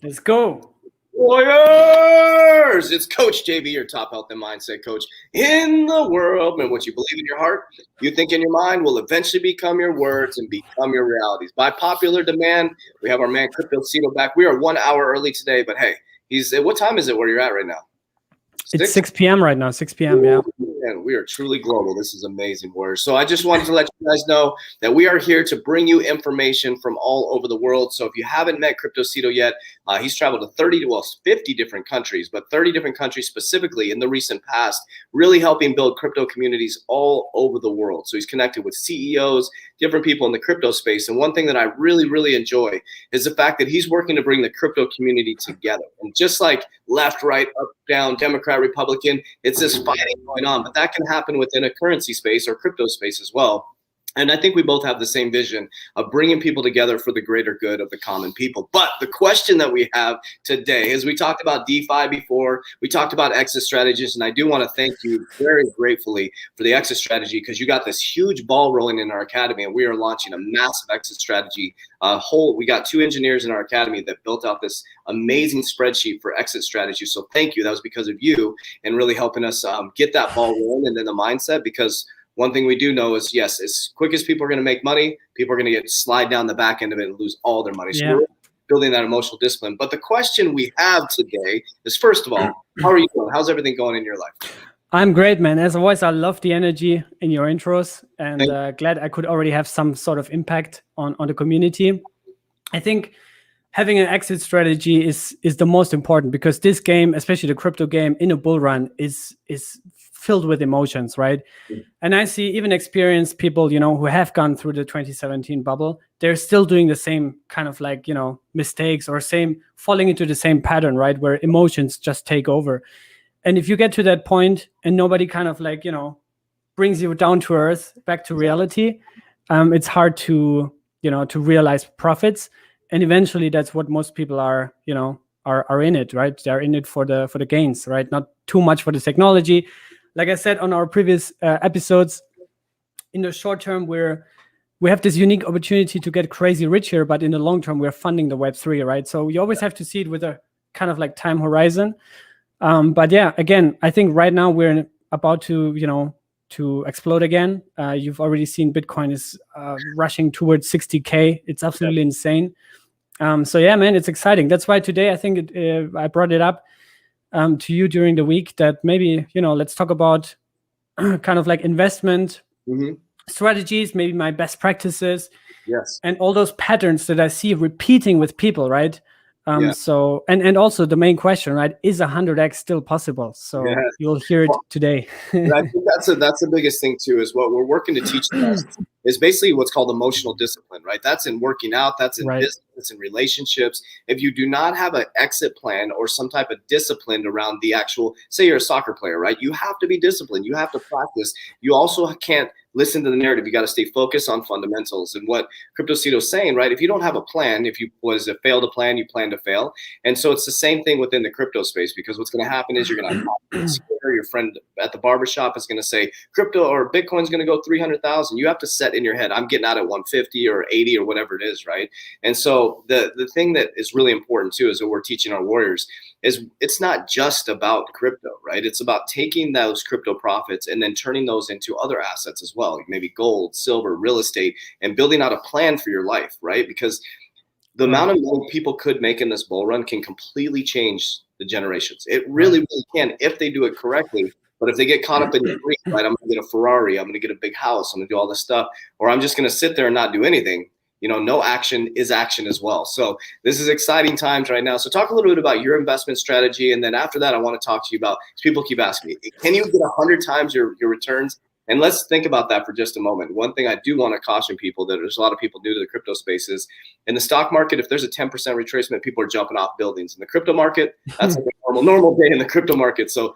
Let's go. Warriors! It's Coach JB, your top health and mindset coach in the world. And what you believe in your heart, you think in your mind will eventually become your words and become your realities. By popular demand, we have our man CryptoCito back. We are 1 hour early today, but hey, what time is it where you're at right now? It's 6 p.m. right now, 6 p.m. Yeah. And we are truly global. This is amazing, Warriors. So I just wanted to let you guys know that we are here to bring you information from all over the world. So if you haven't met CryptoCito yet, he's traveled to 50 different countries, but 30 different countries specifically in the recent past, really helping build crypto communities all over the world. So he's connected with CEOs, different people in the crypto space. And one thing that I really, really enjoy is the fact that he's working to bring the crypto community together. And just like left, right, up, down, Democrat, Republican, it's this fighting going on, but that can happen within a currency space or crypto space as well. And I think we both have the same vision of bringing people together for the greater good of the common people. But the question that we have today is, we talked about DeFi before, we talked about exit strategies, and I do want to thank you very gratefully for the exit strategy, because you got this huge ball rolling in our academy, and we are launching a massive exit strategy. We got 2 engineers in our academy that built out this amazing spreadsheet for exit strategy. So thank you. That was because of you and really helping us get that ball rolling, and then the mindset, because one thing we do know is, yes, as quick as people are going to make money, people are going to slide down the back end of it and lose all their money. So we're building that emotional discipline. But the question we have today is, first of all, how are you doing? How's everything going in your life? I'm great, man. As always, I love the energy in your intros, and glad I could already have some sort of impact on the community. I think having an exit strategy is the most important, because this game, especially the crypto game in a bull run, is filled with emotions, right? And I see even experienced people, who have gone through the 2017 bubble, they're still doing the same kind of mistakes, or falling into the same pattern, right? Where emotions just take over. And if you get to that point and nobody kind of brings you down to earth, back to reality, it's hard to realize profits. And eventually that's what most people are in it, right? They're in it for the gains, right? Not too much for the technology. Like I said on our previous episodes, in the short term, we have this unique opportunity to get crazy rich here, but in the long term, we're funding the Web3, right? So you always have to see it with a kind of time horizon. But yeah, again, I think right now we're about to explode again. You've already seen Bitcoin is rushing towards 60K. It's absolutely insane. So yeah, man, it's exciting. That's why today I think I brought it up to you during the week, that maybe, let's talk about kind of investment strategies, maybe my best practices, and all those patterns that I see repeating with people, right? So, and also the main question, right? Is 100x still possible? So you'll hear it today. I think that's the biggest thing too, is what we're working to teach them is basically what's called emotional discipline, right? That's in working out, that's in business, it's in relationships. If you do not have an exit plan or some type of discipline around the actual, say you're a soccer player, right? You have to be disciplined. You have to practice. You also can't listen to the narrative. You got to stay focused on fundamentals. And what CryptoCito is saying, right? If you don't have a plan, fail to plan, you plan to fail. And so it's the same thing within the crypto space, because what's going to happen is you're going to your friend at the barbershop is going to say crypto or Bitcoin's going to go 300,000. You have to set in your head, I'm getting out at 150 or 80 or whatever it is, right? And so the thing that is really important too, is that we're teaching our warriors, is it's not just about crypto, right? It's about taking those crypto profits and then turning those into other assets as well, maybe gold, silver, real estate, and building out a plan for your life, right? Because the amount of money people could make in this bull run can completely change the generations. It really, really can, if they do it correctly. But if they get caught up in the dream, right, I'm going to get a Ferrari, I'm going to get a big house, I'm going to do all this stuff, or I'm just going to sit there and not do anything, no action is action as well. So this is exciting times right now. So talk a little bit about your investment strategy. And then after that, I want to talk to you about, people keep asking me, can you get 100 times your returns? And let's think about that for just a moment. One thing I do want to caution people, that there's a lot of people new to the crypto spaces. In the stock market, if there's a 10% retracement, people are jumping off buildings. In the crypto market, that's like a normal day in the crypto market. So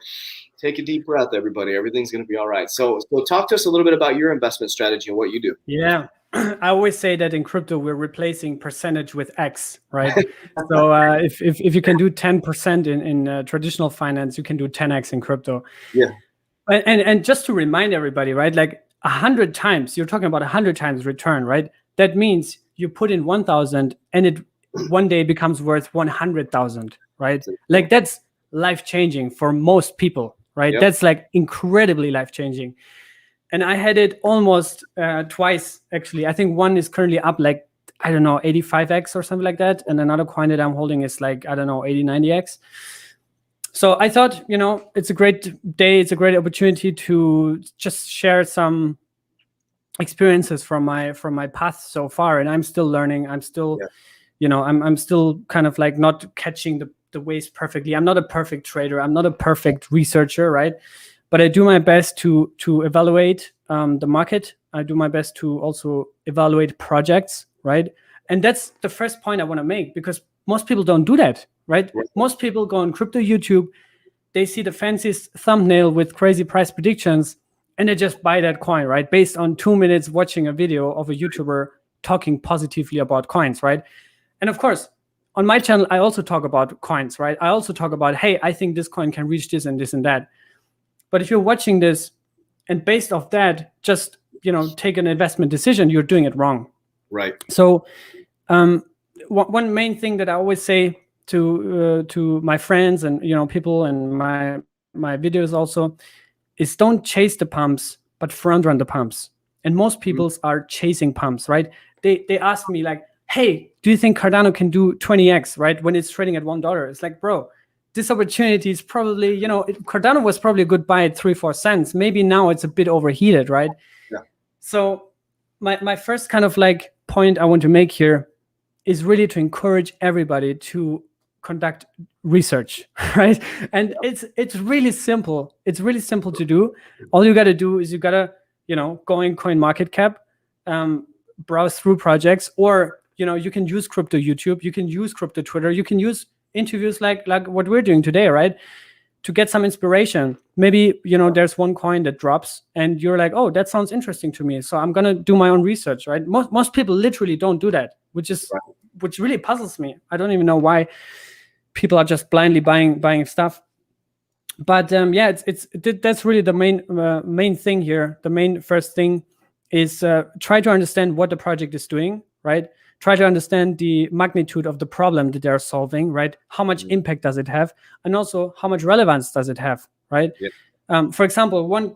take a deep breath, everybody. Everything's going to be all right. So talk to us a little bit about your investment strategy and what you do. Yeah. I always say that in crypto, we're replacing percentage with X, right? So if you can do 10% in traditional finance, you can do 10X in crypto. Yeah. And just to remind everybody, right? 100 times, you're talking about 100 times return, right? That means you put in 1,000 and one day becomes worth 100,000, right? Like that's life-changing for most people, right? Yep. That's like incredibly life-changing. And I had it almost twice, actually. I think one is currently up like, I don't know, 85x or something like that. And another coin that I'm holding is like, I don't know, 80, 90x. So I thought, you know, it's a great day. It's a great opportunity to just share some experiences from my path so far. And I'm still learning. I'm still, you know, I'm still kind of like not catching the waves perfectly. I'm not a perfect trader. I'm not a perfect researcher, right? But I do my best to evaluate the market. I do my best to also evaluate projects, right? And that's the first point I want to make, because most people don't do that, right? Most people go on crypto YouTube, they see the fanciest thumbnail with crazy price predictions, and they just buy that coin, right? Based on 2 minutes watching a video of a YouTuber talking positively about coins, right? And of course, on my channel, I also talk about coins, right? I also talk about, hey, I think this coin can reach this and this and that. But if you're watching this and based off that, just, you know, take an investment decision, you're doing it wrong. Right. So one main thing that I always say to my friends and, you know, people and my videos also is, don't chase the pumps, but front run the pumps. And most people are chasing pumps, right? They ask me like, hey, do you think Cardano can do 20x, right? When it's trading at $1. It's like, bro, this opportunity is probably, you know, Cardano was probably a good buy at 3-4 cents. Maybe now it's a bit overheated, right? Yeah. So my first kind of like point I want to make here is really to encourage everybody to conduct research, right? And it's really simple. It's really simple to do. All you got to do is you got to, you know, go in CoinMarketCap, browse through projects, or, you know, you can use crypto YouTube, you can use crypto Twitter, you can use interviews like what we're doing today, right? To get some inspiration. Maybe, you know, there's one coin that drops and you're like, oh, that sounds interesting to me, so I'm gonna do my own research, right? Most people literally don't do that, which really puzzles me. I don't even know why people are just blindly buying stuff. But yeah, that's really the main thing here. The main first thing is try to understand what the project is doing, right? Try to understand the magnitude of the problem that they're solving, right? How much impact does it have? And also, how much relevance does it have, right? Yeah. For example, one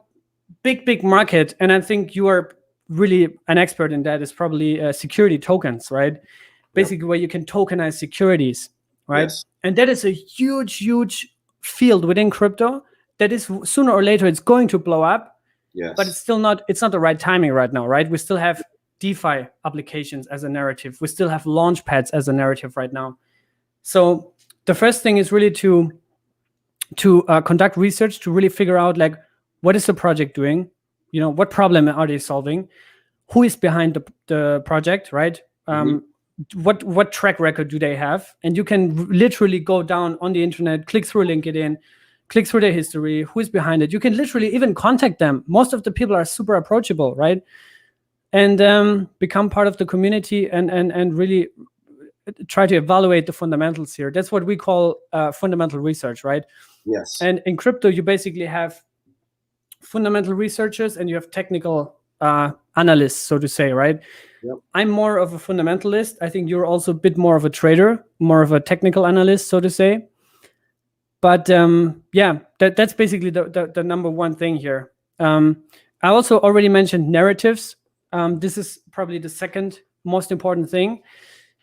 big market, and I think you are really an expert in that, is probably security tokens, right? Basically, where you can tokenize securities, right? Yes. And that is a huge field within crypto that is, sooner or later, it's going to blow up. Yes. But it's not the right timing right now, right? We still have DeFi applications as a narrative. We still have launch pads as a narrative right now. So the first thing is really to conduct research, to really figure out, like, what is the project doing? You know, what problem are they solving? Who is behind the project, right? What track record do they have? And you can literally go down on the internet, click through LinkedIn, click through their history, who is behind it. You can literally even contact them. Most of the people are super approachable, right? And become part of the community and really try to evaluate the fundamentals here. That's what we call fundamental research, right? Yes. And in crypto, you basically have fundamental researchers and you have technical analysts, so to say, right? Yep. I'm more of a fundamentalist. I think you're also a bit more of a trader, more of a technical analyst, so to say. But yeah, that's basically the number one thing here. I also already mentioned narratives. This is probably the second most important thing,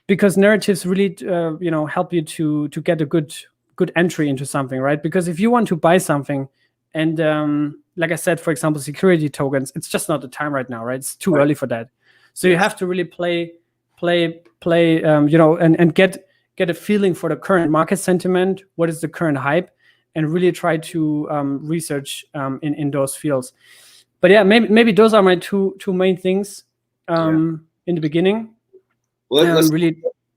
because narratives really, you know, help you to get a good entry into something, right? Because if you want to buy something, and like I said, for example, security tokens, it's just not the time right now, right? It's too early for that. So you have to really play, you know, and get a feeling for the current market sentiment. What is the current hype? And really try to research in those fields. But yeah, maybe those are my two main things in the beginning. Well,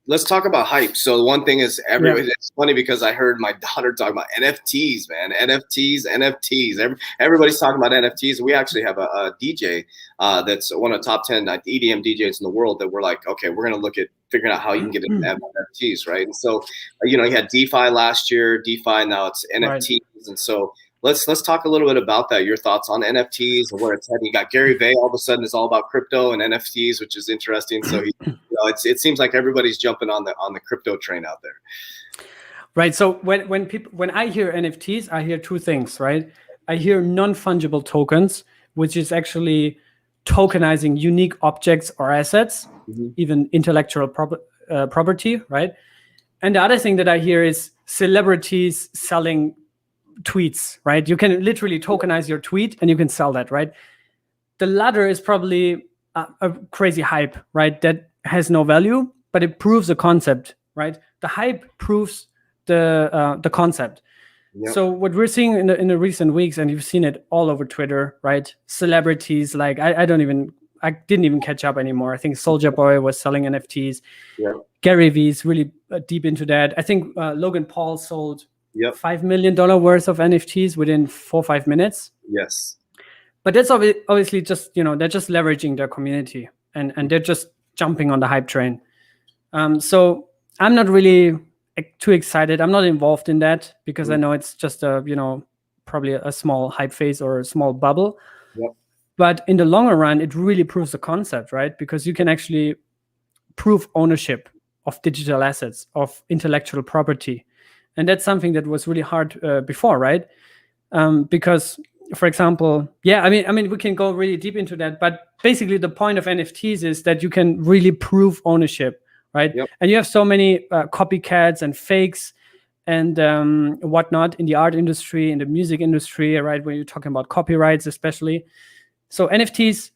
let's talk about hype. So the one thing is, it's funny because I heard my daughter talk about NFTs, man. NFTs. Everybody's talking about NFTs. We actually have a DJ that's one of the top 10 EDM DJs in the world that we're like, okay, we're going to look at figuring out how you can get into NFTs, right? And so, you know, you had DeFi last year, now it's NFTs. Right. And so let's talk a little bit about that. Your thoughts on NFTs and where it's heading. You got Gary Vee all of a sudden is all about crypto and NFTs, which is interesting. So he's it seems like everybody's jumping on the crypto train out there. Right. So when I hear NFTs, I hear two things, right? I hear non-fungible tokens, which is actually tokenizing unique objects or assets, even intellectual property, right? And the other thing that I hear is celebrities selling tweets, right? You can literally tokenize your tweet and you can sell that, right? The latter is probably a crazy hype, right? That has no value, but it proves a concept, right? The hype proves the concept. Yep. So what we're seeing in the recent weeks, and you've seen it all over Twitter, right? Celebrities like I didn't even catch up anymore. I think Soulja Boy was selling NFTs. Yeah. Gary Vee is really deep into that. I think Logan Paul sold $5 million worth of NFTs within 4 or 5 minutes. Yes. But that's obviously just, they're just leveraging their community and they're just jumping on the hype train. So I'm not really too excited. I'm not involved in that because I know it's just probably a small hype phase or a small bubble. Yep. But in the longer run, it really proves the concept, right? Because you can actually prove ownership of digital assets, of intellectual property. And that's something that was really hard before, right? Because, for example, I mean, we can go really deep into that. But basically, the point of NFTs is that you can really prove ownership, right? Yep. And you have so many copycats and fakes and whatnot in the art industry, in the music industry, right? When you're talking about copyrights, especially. So NFTs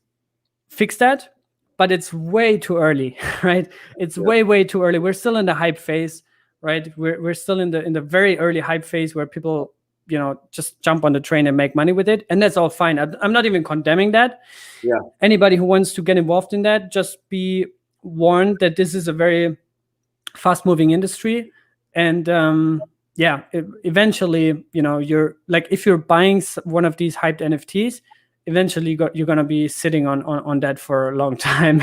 fix that, but it's way too early, right? It's way too early. We're still in the hype phase, right? We're still in the very early hype phase where people, just jump on the train and make money with it, and that's all fine. I'm not even condemning that. Yeah. Anybody who wants to get involved in that, just be warned that this is a very fast-moving industry, and eventually, you're like, if you're buying one of these hyped NFTs, eventually you're gonna be sitting on that for a long time.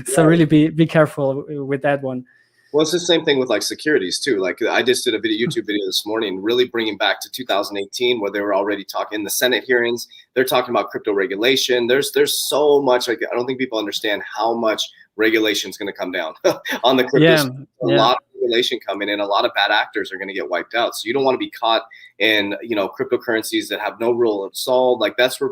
So really be careful with that one. Well, it's the same thing with like securities too. Like I just did a YouTube video this morning, really bringing back to 2018, where they were already talking in the Senate hearings. They're talking about crypto regulation. There's so much. Like I don't think people understand how much regulation is going to come down on the crypto. A lot of regulation coming in. A lot of bad actors are going to get wiped out. So you don't want to be caught in cryptocurrencies that have no rule of law. Like that's where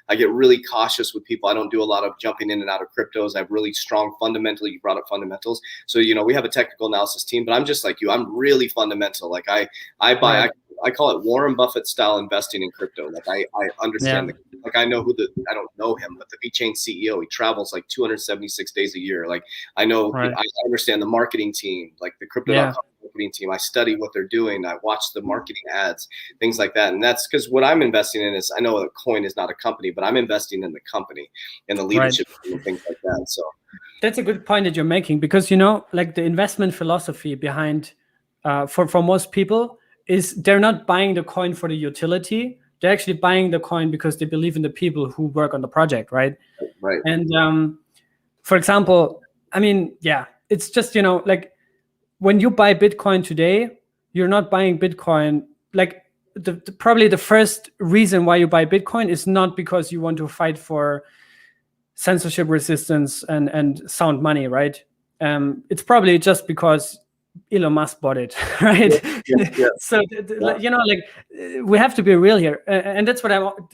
I get really cautious with people. I don't do a lot of jumping in and out of cryptos. I have really strong fundamental. You brought up fundamentals. So we have a technical analysis team, but I'm just like you. I'm really fundamental. Like I buy. Right. I call it Warren Buffett style investing in crypto. Like I understand I know I don't know him, but the VeChain CEO, he travels like 276 days a year. Like I know, I understand the marketing team, like the crypto.com marketing team. I study what they're doing. I watch the marketing ads, things like that. And that's because what I'm investing in is, I know a coin is not a company, but I'm investing in the company and the leadership and things like that. So that's a good point that you're making, because, like the investment philosophy behind, for most people, is they're not buying the coin for the utility. They're actually buying the coin because they believe in the people who work on the project, right? Right. And for example, I mean, it's just, like when you buy Bitcoin today, you're not buying Bitcoin. Like probably the first reason why you buy Bitcoin is not because you want to fight for censorship resistance and sound money, right? It's probably just because Elon Musk bought it, right? Yeah. So like we have to be real here, and that's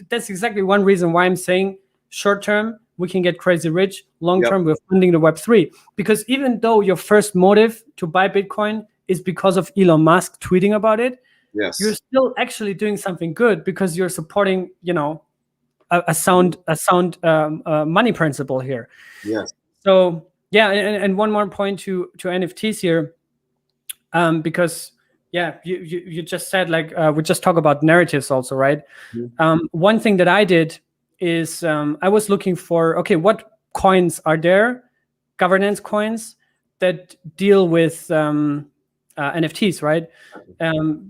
that's exactly one reason why I'm saying short term we can get crazy rich, long term we're funding the Web3, because even though your first motive to buy Bitcoin is because of Elon Musk tweeting about it, you're still actually doing something good because you're supporting a sound money principle here. Yes. So and one more point to NFTs here. Because you just said, like, we just talk about narratives also, right? Mm-hmm. One thing that I did is I was looking for, what coins are there, governance coins that deal with NFTs, right?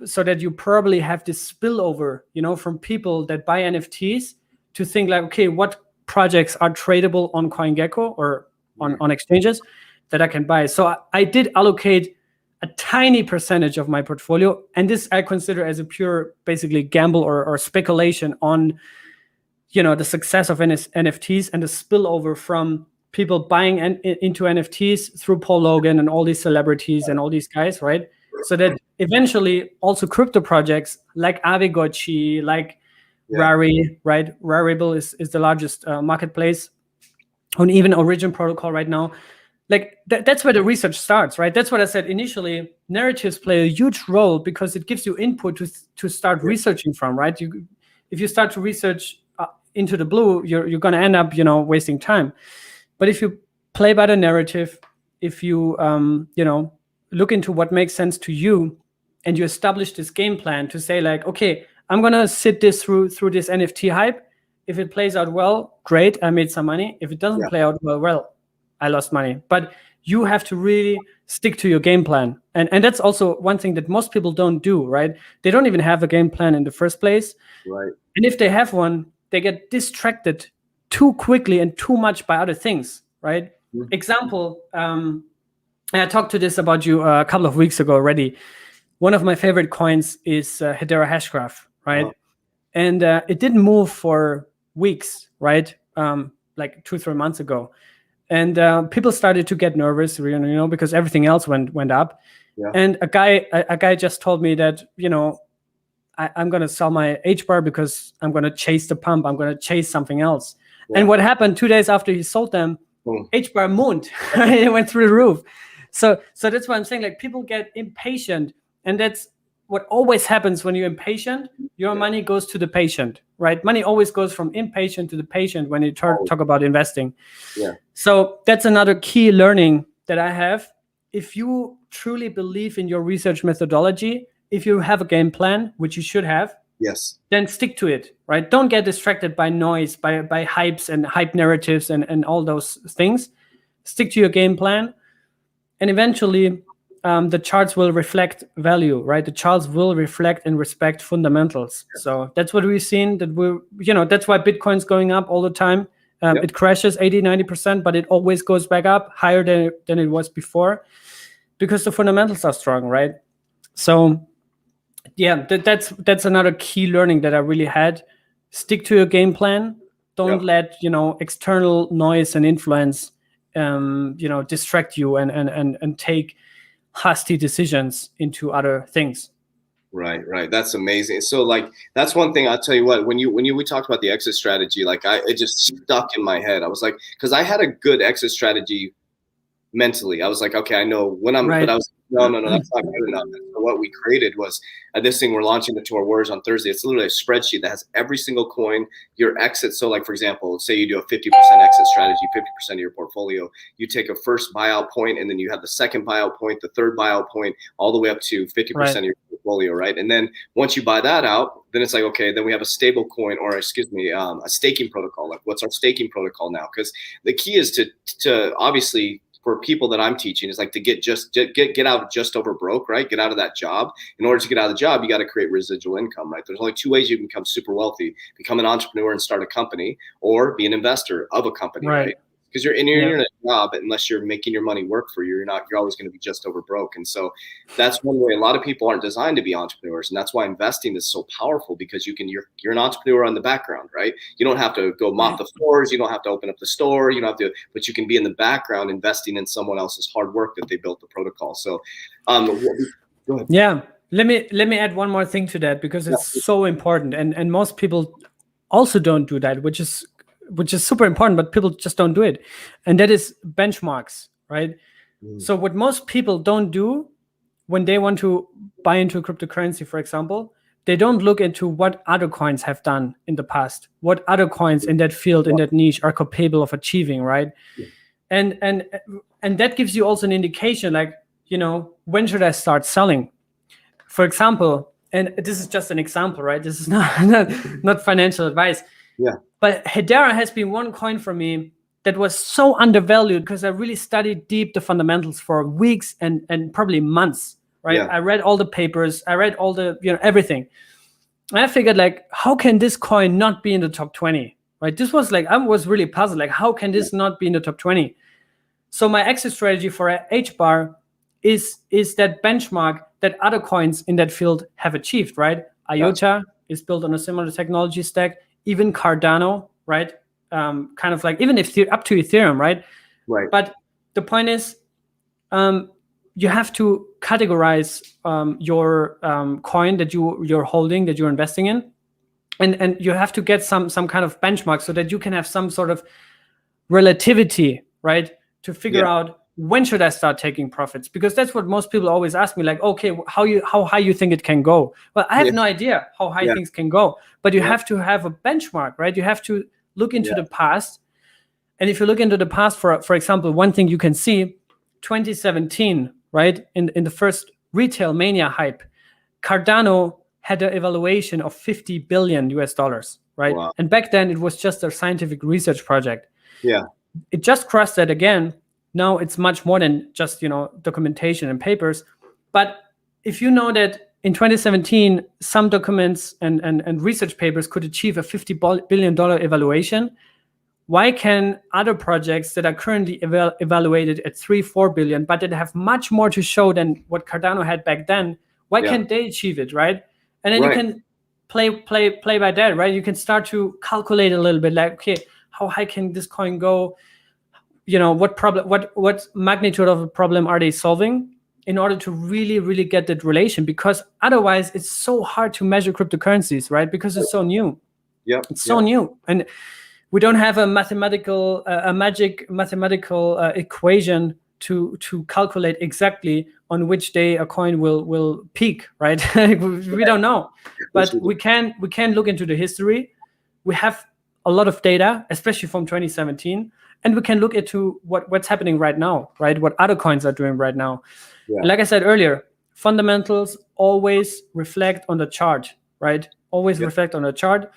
So that you probably have this spillover, from people that buy NFTs to think like, what projects are tradable on CoinGecko or on exchanges that I can buy. So I did allocate a tiny percentage of my portfolio, and this I consider as a pure, basically, gamble or speculation on, the success of NFTs and the spillover from people buying into NFTs through Paul Logan and all these celebrities and all these guys, right? So that eventually also crypto projects like Aavegotchi, like Rari, right? Rarible is the largest marketplace on even Origin protocol right now. Like that's where the research starts, right? That's what I said initially. Narratives play a huge role because it gives you input to start researching from, right? If you start to research into the blue, you're going to end up, wasting time. But if you play by the narrative, if you look into what makes sense to you, and you establish this game plan to say like, okay, I'm going to sit this through this NFT hype. If it plays out well, great, I made some money. If it doesn't play out well, I lost money. But you have to really stick to your game plan. And that's also one thing that most people don't do, right? They don't even have a game plan in the first place. Right. And if they have one, they get distracted too quickly and too much by other things, right? Mm-hmm. Example, I talked to this about you a couple of weeks ago already. One of my favorite coins is Hedera Hashgraph, right? Oh. And it didn't move for weeks, right? Like 2-3 months ago. And people started to get nervous, because everything else went up. Yeah. And a guy just told me that, I'm going to sell my HBAR because I'm going to chase the pump. I'm going to chase something else. Yeah. And what happened 2 days after he sold them, HBAR mooned. It went through the roof. So that's why I'm saying, like, people get impatient. And that's what always happens when you're impatient. Your money goes to the patient, right? Money always goes from impatient to the patient when you talk about investing. Yeah. So that's another key learning that I have. If you truly believe in your research methodology, if you have a game plan, which you should have, yes, then stick to it, right? Don't get distracted by noise, by hypes and hype narratives and all those things. Stick to your game plan, and eventually the charts will reflect value, right? The charts will reflect and respect fundamentals. So that's what we've seen. That's why Bitcoin's going up all the time. It crashes 80-90%, but it always goes back up higher than it was before, because the fundamentals are strong, right? So yeah, that's another key learning that I really had. Stick to your game plan. Don't let external noise and influence distract you and take hasty decisions into other things. Right. That's amazing. So like, that's one thing I'll tell you what, when we talked about the exit strategy, like it just stuck in my head. I was like, cause I had a good exit strategy mentally. I was like, okay, I know when I'm, but I was, no, that's not good enough. So what we created was this thing we're launching to our Warriors on Thursday. It's literally a spreadsheet that has every single coin, your exit. So like, for example, say you do a 50% exit strategy, 50% of your portfolio, you take a first buyout point, and then you have the second buyout point, the third buyout point, all the way up to 50% of your portfolio, right? And then once you buy that out, then it's like, okay, then we have a stable coin, or a staking protocol. Like, what's our staking protocol now? Because the key is to obviously, for people that I'm teaching, is like to get out of just over broke, right? Get out of that job. In order to get out of the job, you got to create residual income, right? There's only two ways you can become super wealthy: become an entrepreneur and start a company, or be an investor of a company, right? Because you're in a job, unless you're making your money work for you, you're always going to be just over broke. And so that's one way. A lot of people aren't designed to be entrepreneurs, and that's why investing is so powerful, because you're an entrepreneur on the background, right? You don't have to go mop the floors, you don't have to open up the store, you don't have to, but you can be in the background investing in someone else's hard work that they built the protocol. So go ahead. Yeah, let me add one more thing to that, because it's so important, and most people also don't do that, which is super important, but people just don't do it. And that is benchmarks, right? So what most people don't do when they want to buy into a cryptocurrency, for example, they don't look into what other coins have done in the past, what other coins in that field, in that niche, are capable of achieving, right? And that gives you also an indication, like, when should I start selling? For example, and this is just an example, right? This is not financial advice. Yeah. But Hedera has been one coin for me that was so undervalued, because I really studied deep the fundamentals for weeks and probably months, right? Yeah. I read all the papers, I read all the, everything. And I figured, like, how can this coin not be in the top 20, right? This was like, I was really puzzled, like, how can this not be in the top 20? So my exit strategy for HBAR is that benchmark that other coins in that field have achieved, right? IOTA is built on a similar technology stack. Even Cardano, right? Kind of like, even if up to Ethereum, right? Right. But the point is, you have to categorize your coin that you're holding, that you're investing in, and you have to get some kind of benchmark so that you can have some sort of relativity, right, to figure out when should I start taking profits, because that's what most people always ask me, like, okay, how high you think it can go? Well, I have no idea how high things can go, but you have to have a benchmark, right? You have to look into the past. And if you look into the past, for example, one thing you can see, 2017, right, in the first retail mania hype, Cardano had an evaluation of $50 billion US, right? Wow. And back then it was just a scientific research project. Yeah. It just crossed that again. Now it's much more than just, documentation and papers. But if you know that in 2017, some documents and research papers could achieve a $50 billion evaluation, why can other projects that are currently evaluated at 3-4 billion, but that have much more to show than what Cardano had back then, why can't they achieve it, right? And then you can play by that, right? You can start to calculate a little bit, like, okay, how high can this coin go? What problem, what magnitude of a problem are they solving in order to really, really get that relation? Because otherwise it's so hard to measure cryptocurrencies, right? Because it's so new. It's so new. And we don't have a magic mathematical equation to calculate exactly on which day a coin will peak, right? We don't know, but we can look into the history. We have a lot of data, especially from 2017, and we can look into what's happening right now, right? What other coins are doing right now. And like I said earlier, fundamentals always reflect on the chart, right? Always reflect on the chart.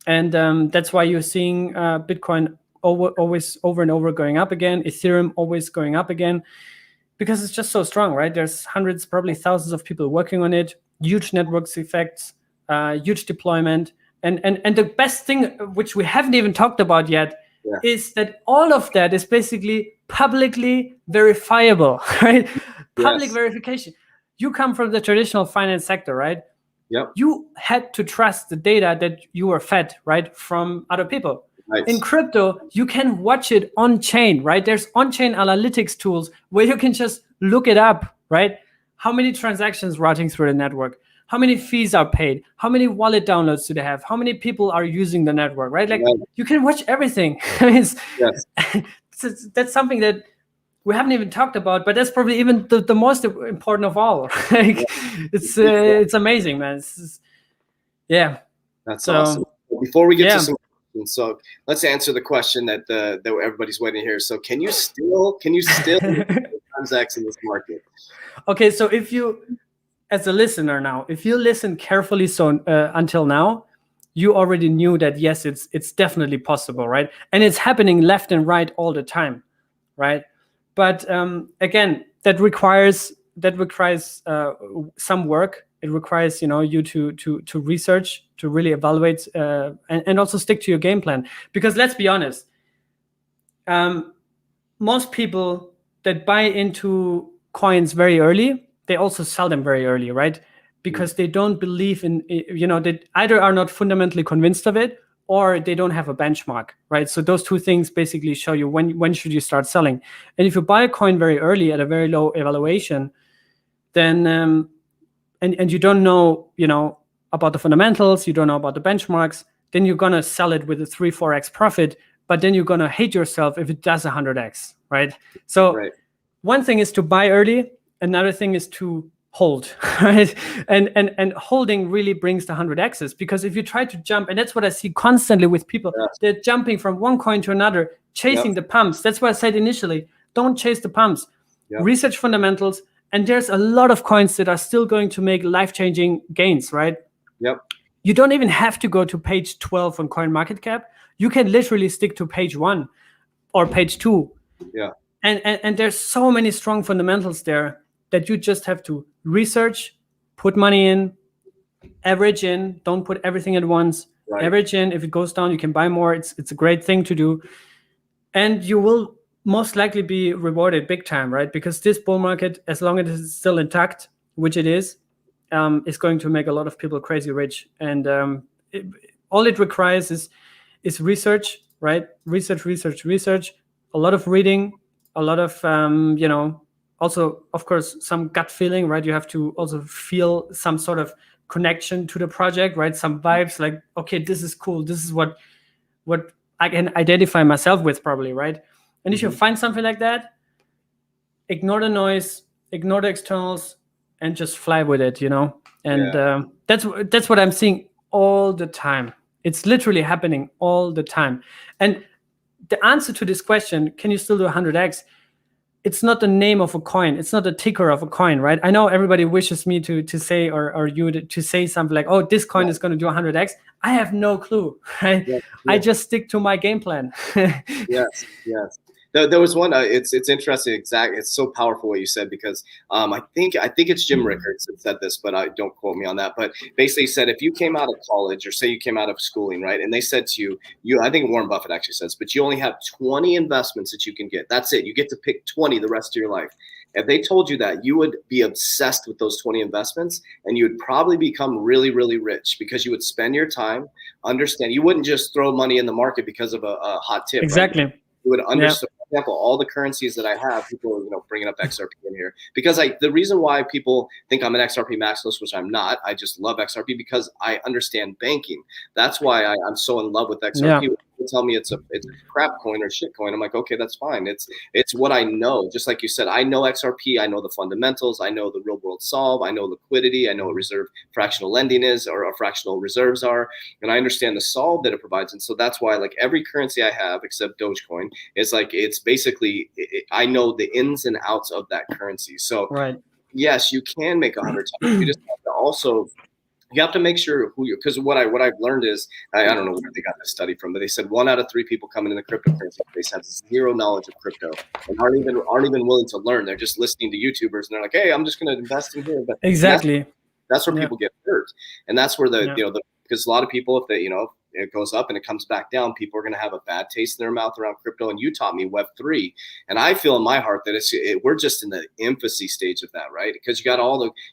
And that's why you're seeing Bitcoin always over and over going up again, Ethereum always going up again, because it's just so strong, right? There's hundreds, probably thousands of people working on it, huge networks effects, huge deployment. And the best thing, which we haven't even talked about yet, is that all of that is basically publicly verifiable, right? Public verification. You come from the traditional finance sector, right? Yep. You had to trust the data that you were fed, right, from other people. Right. In crypto, you can watch it on chain, right? There's on-chain analytics tools where you can just look it up, right? How many transactions routing through the network? How many fees are paid? How many wallet downloads do they have? How many people are using the network, right? Like you can watch everything. That's something that we haven't even talked about, but that's probably even the most important of all. It's amazing, man. That's awesome. Before we get to some questions, so let's answer the question that everybody's waiting to hear. So can you still transact in this market? Okay, so if you, as a listener now, if you listen carefully, until now, you already knew that yes, it's definitely possible, right? And it's happening left and right all the time, right? But again, that requires some work. It requires you to research, to really evaluate, and also stick to your game plan. Because let's be honest, most people that buy into coins very early, they also sell them very early, right? Because they don't believe in, they either are not fundamentally convinced of it, or they don't have a benchmark, right? So those two things basically show you when should you start selling. And if you buy a coin very early at a very low evaluation, then and you don't know, about the fundamentals, you don't know about the benchmarks, then you're gonna sell it with a 3-4x profit, but then you're gonna hate yourself if it does 100x, right? So one thing is to buy early, another thing is to hold, right? And holding really brings the 100x's, because if you try to jump, and that's what I see constantly with people, they're jumping from one coin to another, chasing the pumps. That's what I said initially. Don't chase the pumps. Research fundamentals, and there's a lot of coins that are still going to make life-changing gains, right? You don't even have to go to page 12 on CoinMarketCap. You can literally stick to page 1 or page 2. And there's so many strong fundamentals there that you just have to research, put money in, average in. Don't put everything at once. Average in. If it goes down, you can buy more. It's a great thing to do, and you will most likely be rewarded big time, right? Because this bull market, as long as it's still intact, which it is going to make a lot of people crazy rich. And all it requires is research, right? Research. A lot of reading, a lot of also, of course, some gut feeling, right? You have to also feel some sort of connection to the project, right? Some vibes like, okay, this is cool. This is what I can identify myself with, probably, right? And if you find something like that, ignore the noise, ignore the externals, and just fly with it, And that's what I'm seeing all the time. It's literally happening all the time. And the answer to this question, can you still do 100x? It's not the name of a coin. It's not the ticker of a coin, right? I know everybody wishes me to say, or you to say something like, oh, this coin is going to do 100x. I have no clue, right? I just stick to my game plan. Yes. There was one. It's interesting. It's so powerful what you said, because I think it's Jim Rickards that said this, but I don't quote me on that. But basically said, if you came out of college, or say you came out of schooling, right, and they said to you, I think Warren Buffett actually says, but you only have 20 investments that you can get. That's it. You get to pick 20 the rest of your life. If they told you that, you would be obsessed with those 20 investments, and you would probably become really, really rich, because you would spend your time understand. You wouldn't just throw money in the market because of a hot tip. Exactly. Right? You would understand. For example, all the currencies that I have, people are bringing up XRP in here, because the reason why people think I'm an XRP maximalist, which I'm not, I just love XRP because I understand banking. That's why I'm so in love with XRP. Yeah. People tell me it's a crap coin or shit coin, I'm like, okay, that's fine. It's what I know. Just like you said, I know XRP, I know the fundamentals, I know the real world solve, I know liquidity, I know what reserve fractional lending is, or fractional reserves are, and I understand the solve that it provides. And so that's why, like, every currency I have except Dogecoin is like, it's basically, I know the ins and outs of that currency. So yes, you can make 100 times. You just have to also, you have to make sure who you're, because what I've learned is, I don't know where they got this study from, but they said 1 out of 3 people coming in the cryptocurrency space have zero knowledge of crypto and aren't even willing to learn. They're just listening to YouTubers and they're like, hey, I'm just going to invest in here. But exactly. That's where people get hurt. And that's where because a lot of people, if they, it goes up and it comes back down, people are going to have a bad taste in their mouth around crypto. And you taught me Web3, and I feel in my heart that we're just in the infancy stage of that, right? Because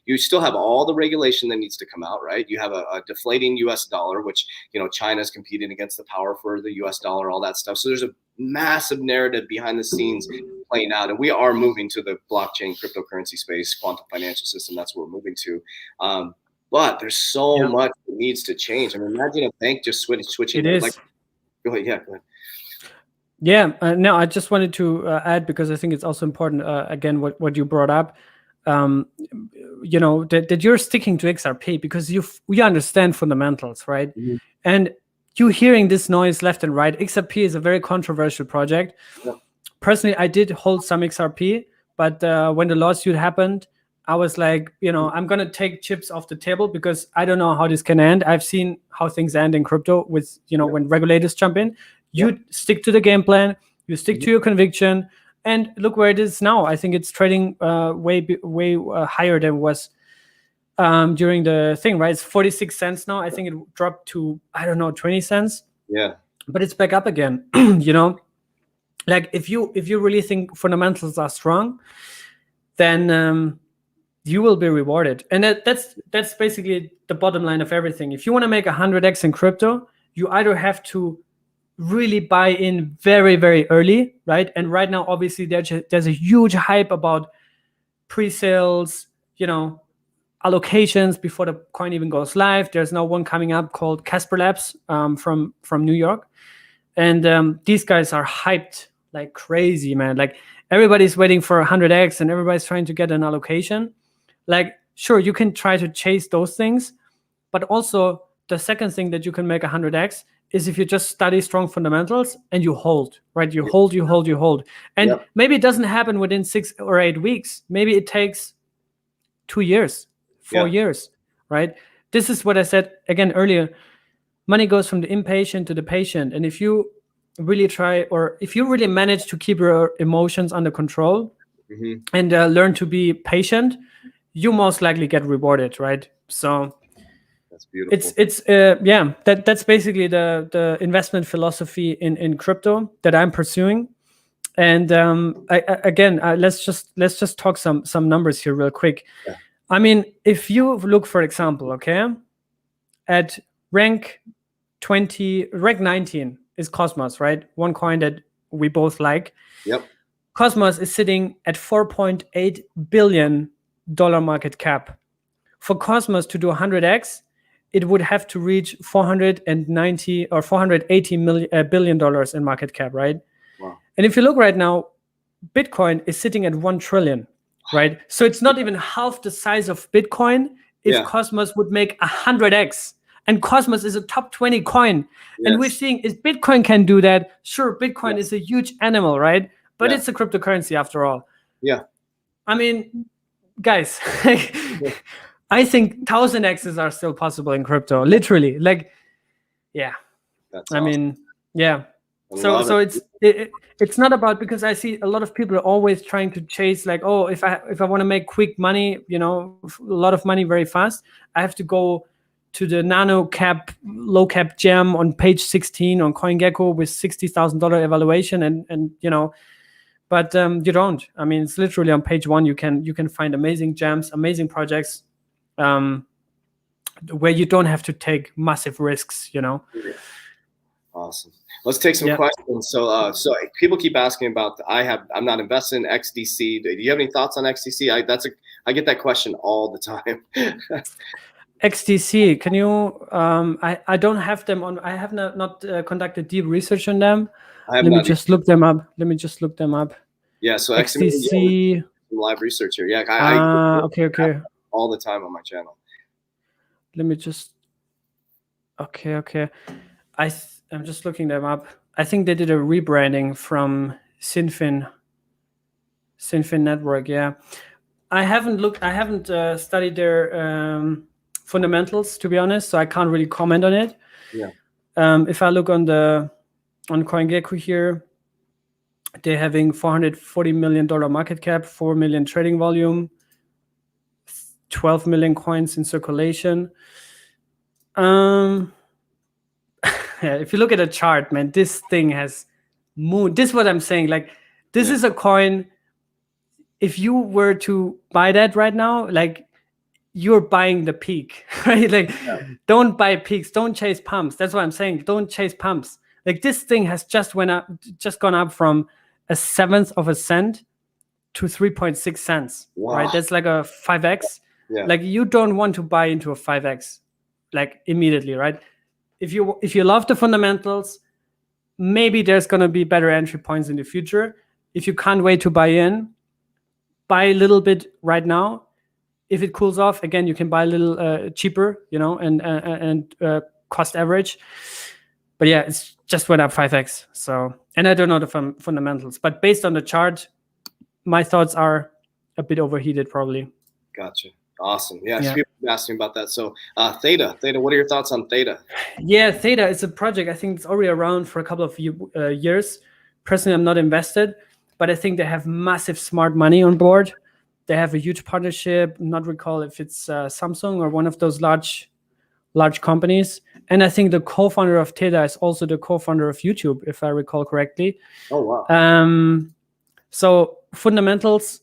you still have all the regulation that needs to come out, right? You have a deflating US dollar, which, China's competing against the power for the US dollar, all that stuff. So there's a massive narrative behind the scenes playing out, and we are moving to the blockchain cryptocurrency space, quantum financial system. That's what we're moving to. But there's so much that needs to change. I mean, imagine a bank just switching. It is. Go ahead. Yeah, go ahead. Yeah, no, I just wanted to add, because I think it's also important, again, what you brought up, that you're sticking to XRP because we understand fundamentals, right? Mm-hmm. And you hearing this noise left and right. XRP is a very controversial project. Yeah. Personally, I did hold some XRP, but when the lawsuit happened, I was like, I'm going to take chips off the table because I don't know how this can end. I've seen how things end in crypto with, when regulators jump in. You stick to the game plan, you stick to your conviction, and look where it is now. I think it's trading way higher than it was during the thing, right? It's 46 cents now. I think it dropped to, 20 cents. Yeah. But it's back up again, Like if you really think fundamentals are strong, then you will be rewarded. And that's basically the bottom line of everything. If you want to make 100x in crypto, you either have to really buy in very, very early, right? And right now, obviously, there's a huge hype about pre-sales, allocations before the coin even goes live. There's now one coming up called Casper Labs from New York. And these guys are hyped like crazy, man. Like everybody's waiting for 100x and everybody's trying to get an allocation. Like, sure, you can try to chase those things, but also the second thing that you can make 100x is if you just study strong fundamentals and you hold, right? You hold. And maybe it doesn't happen within 6 or 8 weeks. Maybe it takes 2 years, 4 years, right? This is what I said again earlier. Money goes from the impatient to the patient. And if you really try, or if you really manage to keep your emotions under control and learn to be patient, you most likely get rewarded, right? So that's beautiful. That's basically the investment philosophy in crypto that I'm pursuing. And let's just talk some numbers here real quick. Yeah. I mean, if you look, for example, at rank 19 is Cosmos, right? One coin that we both like. Yep. Cosmos is sitting at $4.8 billion market cap. For Cosmos to do 100x, it would have to reach 490 or 480 billion dollars in market cap, right? Wow. And if you look right now, Bitcoin is sitting at 1 trillion, right? So it's not even half the size of Bitcoin if Cosmos would make 100x. And Cosmos is a top 20 coin. And we're seeing if Bitcoin can do that, sure, Bitcoin is a huge animal, right? But it's a cryptocurrency after all. Yeah. I mean, guys, I think 1000x's are still possible in crypto, literally. Like, yeah. That's I mean, yeah. So it. it's not about, because I see a lot of people are always trying to chase like, oh, if I want to make quick money, you know, a lot of money very fast, I have to go to the nano cap, low cap gem on page 16 on CoinGecko with $60,000 evaluation, and you know, but you don't. I mean, it's literally on page 1. You can find amazing gems, amazing projects, where you don't have to take massive risks, you know. Awesome. Let's take some questions. So people keep asking about. I'm not invested in XDC. Do you have any thoughts on XDC? I get that question all the time. XDC, can you? I don't have them on. I have not conducted deep research on them. Let me just look them up. Yeah. So XDC. Live research here. Yeah. Okay. All the time on my channel. Let me just. Okay. I'm just looking them up. I think they did a rebranding from Sinfin Network. Yeah, I haven't studied their fundamentals, to be honest, so I can't really comment on it. Yeah. If I look on CoinGecko here, they're having $440 million market cap, 4 million trading volume, 12 million coins in circulation. If you look at the chart, man, this thing has moved. This is what I'm saying. Like, this is a coin. If you were to buy that right now, like, you're buying the peak, right? Like, don't buy peaks. Don't chase pumps. That's what I'm saying. Don't chase pumps. Like, this thing has just gone up from 1/7 of a cent to 3.6 cents. Wow. Right? That's like a 5x. Yeah. Like, you don't want to buy into a 5x, like, immediately, right? If you love the fundamentals, maybe there's going to be better entry points in the future. If you can't wait to buy in, buy a little bit right now. If it cools off, again, you can buy a little cheaper, you know, and cost average. But yeah, it's just went up 5x. So, and I don't know the fundamentals, but based on the chart, my thoughts are a bit overheated, probably. Gotcha. Awesome. Yeah. People asking about that. So Theta, what are your thoughts on Theta? Yeah, Theta is a project. I think it's already around for a couple of years. Personally, I'm not invested, but I think they have massive smart money on board. They have a huge partnership. Not recall if it's Samsung or one of those large companies. And I think the co-founder of Theta is also the co-founder of YouTube, if I recall correctly. Oh, wow. So fundamentals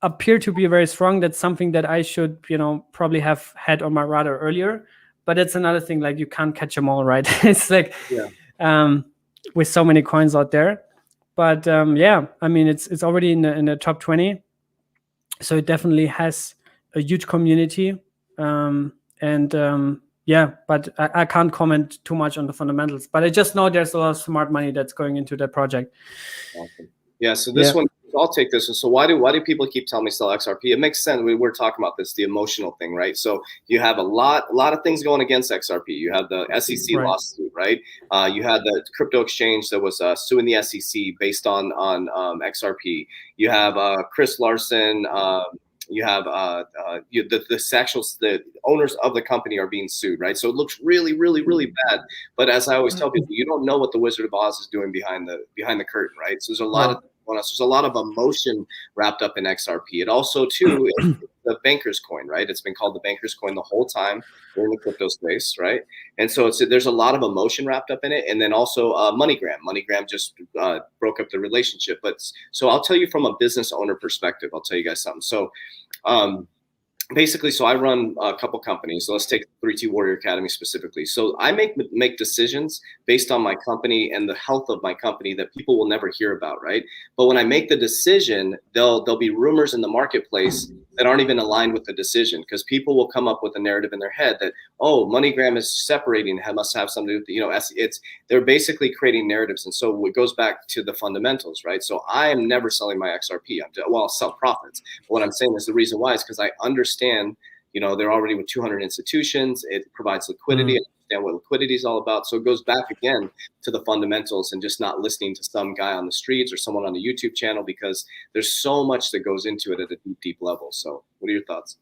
appear to be very strong. That's something that I should, you know, probably have had on my radar earlier. But it's another thing, like, you can't catch them all, right? It's like, with so many coins out there. But yeah, I mean, it's already in the top 20. So it definitely has a huge community. Yeah, but I can't comment too much on the fundamentals. But I just know there's a lot of smart money that's going into that project. Awesome. Yeah, so this one, I'll take this one. So why do people keep telling me sell XRP? It makes sense. We were talking about this, the emotional thing, right? So you have a lot of things going against XRP. You have the SEC lawsuit, right? You had the crypto exchange that was suing the SEC based on XRP. You have Chris Larson. You have the owners of the company are being sued, right? So it looks really, really, really bad. But as I always tell people, you don't know what the Wizard of Oz is doing behind the curtain, right? So there's a lot of there's a lot of emotion wrapped up in XRP. It also too is the banker's coin, right? It's been called the banker's coin the whole time in the crypto space, right? And so there's a lot of emotion wrapped up in it. And then also MoneyGram. MoneyGram just broke up the relationship. But so I'll tell you from a business owner perspective, I'll tell you guys something. So basically, so I run a couple companies. So let's take 3T Warrior Academy specifically. So I make decisions based on my company and the health of my company that people will never hear about, right? But when I make the decision, there'll be rumors in the marketplace that aren't even aligned with the decision, because people will come up with a narrative in their head that, oh, MoneyGram is separating, must have something to do with, it's they're basically creating narratives. And so it goes back to the fundamentals, right? So I am never selling my XRP. I'll sell profits. But what I'm saying is the reason why is because I understand, they're already with 200 institutions. It provides liquidity. I understand what liquidity is all about. So it goes back again to the fundamentals and just not listening to some guy on the streets or someone on the YouTube channel, because there's so much that goes into it at a deep, deep level. So what are your thoughts?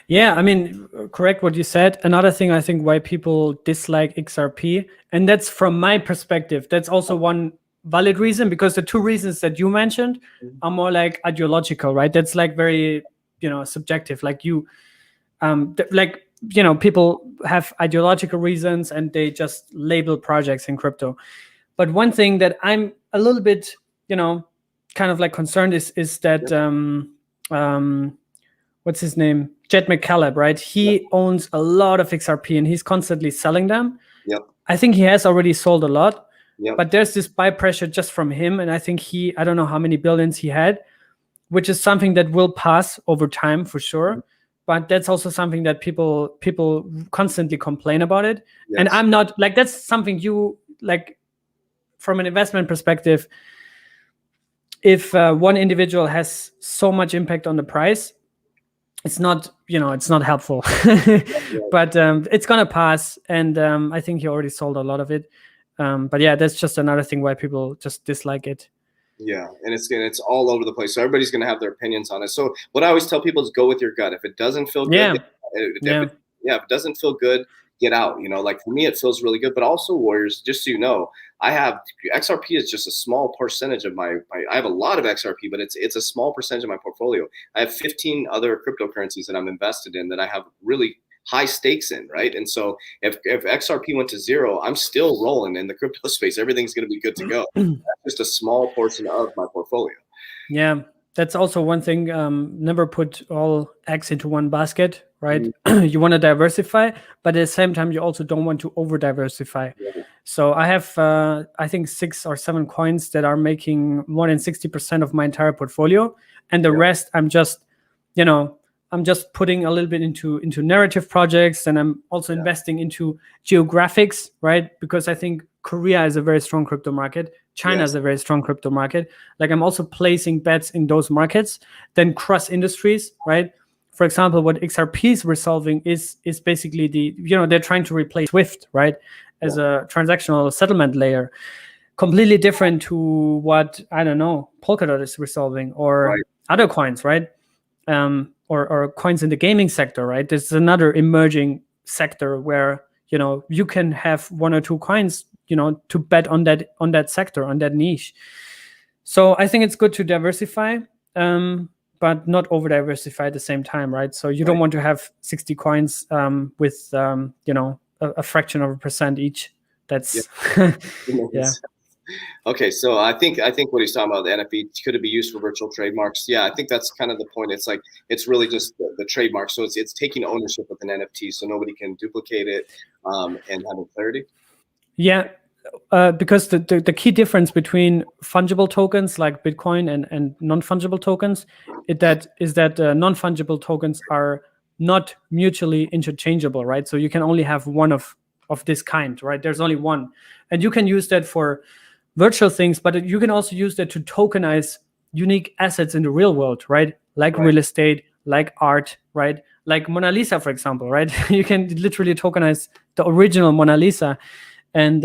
Yeah, I mean, correct what you said. Another thing I think why people dislike XRP, and that's from my perspective, that's also one valid reason, because the two reasons that you mentioned are more like ideological, right? That's like very, subjective. Like people have ideological reasons and they just label projects in crypto. But one thing that I'm a little bit, kind of like concerned is that what's his name? Jed McCaleb, right? He owns a lot of XRP and he's constantly selling them. Yep. I think he has already sold a lot, yep. but there's this buy pressure just from him. And I think I don't know how many billions he had, which is something that will pass over time for sure. Mm-hmm. But that's also something that people constantly complain about it. Yes. And I'm not like, that's something you like from an investment perspective. If one individual has so much impact on the price, it's not, it's not helpful. But it's gonna pass, and I think he already sold a lot of it. But yeah, that's just another thing why people just dislike it. Yeah, and it's all over the place. So everybody's gonna have their opinions on it. So what I always tell people is go with your gut. If it doesn't feel good, if it doesn't feel good, get out. Like for me, it feels really good. But also, Warriors, just so you know, I have XRP is just a small percentage of my I have a lot of XRP, but it's a small percentage of my portfolio. I have 15 other cryptocurrencies that I'm invested in that I have really high stakes in, right? And so if XRP went to zero, I'm still rolling in the crypto space. Everything's going to be good to go. That's just a small portion of my portfolio. Yeah, that's also one thing. Never put all eggs into one basket, right? Mm-hmm. You want to diversify, but at the same time, you also don't want to over diversify. Yeah. So I have, I think 6 or 7 coins that are making more than 60% of my entire portfolio. And the rest, I'm just, I'm just putting a little bit into narrative projects, and I'm also investing into geographics, right? Because I think Korea is a very strong crypto market. China is a very strong crypto market. Like I'm also placing bets in those markets, then cross industries, right? For example, what XRP is resolving is basically they're trying to replace SWIFT, right? As a transactional settlement layer. Completely different to what, I don't know, Polkadot is resolving, or other coins, right? Or coins in the gaming sector, right? There's another emerging sector where, you can have 1 or 2 coins, to bet on that sector, on that niche. So I think it's good to diversify, but not over diversify at the same time, right? So you don't want to have 60 coins with, a fraction of a percent each. That's yeah. Okay, so I think what he's talking about, the NFT, could it be used for virtual trademarks? Yeah, I think that's kind of the point. It's like it's really just the trademark. So it's taking ownership of an NFT, so nobody can duplicate it and having clarity. Yeah, because the key difference between fungible tokens like Bitcoin and non-fungible tokens is that non-fungible tokens are not mutually interchangeable, right? So you can only have one of this kind, right? There's only one, and you can use that for virtual things, but you can also use that to tokenize unique assets in the real world, right? Like real estate, like art, right? Like Mona Lisa, for example, right? You can literally tokenize the original Mona Lisa, and